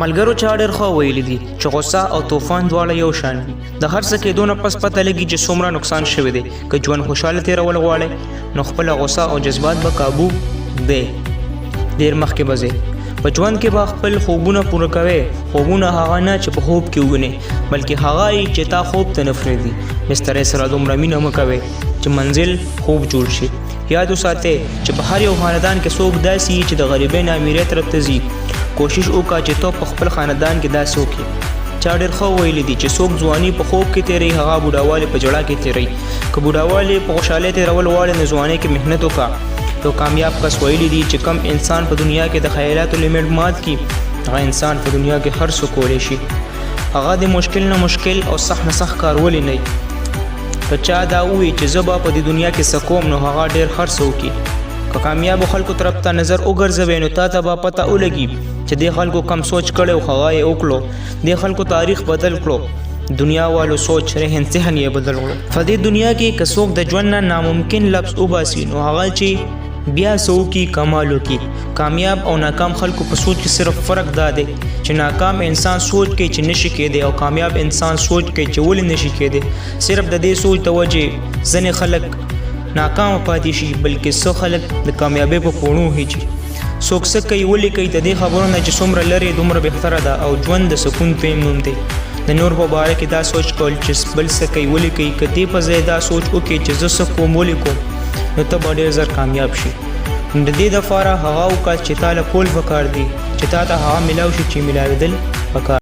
ملګرو چا ډېر ښه ویلي دي چې غوسه او طوفان دواړه یو شان دي. د هر څه کېدو نه پس پته لګي چې څومره نقصان شوی دی. که ژوند خوشحاله تېرول غواړئ نو خپله غوسه او جذبات به کابو دی. ډېر مخکې به ځئ. په ژوند کې به خپل خوبونه پوره کوئ. خوبونه هغه نه چې په خوب کې ووینئ، بلکې هغه چې تا خوب ته نه پرېږدي. بسترې سره دومره مینه مه کوئ چې منزل خوب جوړ شي. یاد وساتئ چې په هر یو خاندان کې څوک داسې وي چې د غریبۍ نه امیرۍ طرف ته ځي. کوشش وکړه چې ته په خپل خاندان کې داسې وکړې. چا ډېر ښه ویلي دي چې څوک ځواني په خوب کې تېروي هغه بوډاوالی په ژړا کې تېروي. که بوډاوالی په خوشحالۍ تېرول غواړې نو ځوانۍ کې محنت وکړه. یو کامیاب کس ویلي دي چې کم انسان په دنیا کې د خیالاتو لیمټ مات کړي هغه انسان په دنیا کې هر څه کولی شي. هغه د مشکل نه مشکل او سخت نه سخت کار ولې نه وي. که چا دا ووایي چې زه به په دې دنیا کې څه کوم نو هغه ډېر هر څه وکړي. که کامیابو خلکو طرف ته نظر وګرځوئ نو تا ته به پته ولګي چې دې خلکو کم سوچ کړی او هغه یې وکړو. دې خلکو تاریخ بدل کړو. دنیا والو سوچ رهن سهن یې بدل کړو. په دې دنیا کې که څوک د ژوند نه ناممکن لفظ وباسي نو هغه چې بیا څه وکړي کمال وکړي. کامیاب او ناکام خلکو په سوچ کې صرف فرق دا دی چې ناکام انسان سوچ کوي چې نشي کېدی او کامیاب انسان سوچ کوي چې ولې نشي کېدی. صرف د دې سوچ د وجې ځینې خلک ناکام پاتې شي، بلکې څو خلک د کامیابۍ په پوڼو هیچي. څوک څه کوي ولې کوي د دې خبرو نه چې څومره لرې دومره بهتره ده او ژوند د سکون دویم نوم دی. د نور په باره کې دا سوچ کول چې بل څه کوي ولې کوي، که دې په ځای دا سوچ وکړي چې زه څه کوم ولې کوم نو ته به ډېر زر کامیاب شي. د دې دپاره هغه وکړه چې تا له کول پکار دي چې تا ته هغه میلاو شي چې میلاوېدل پکار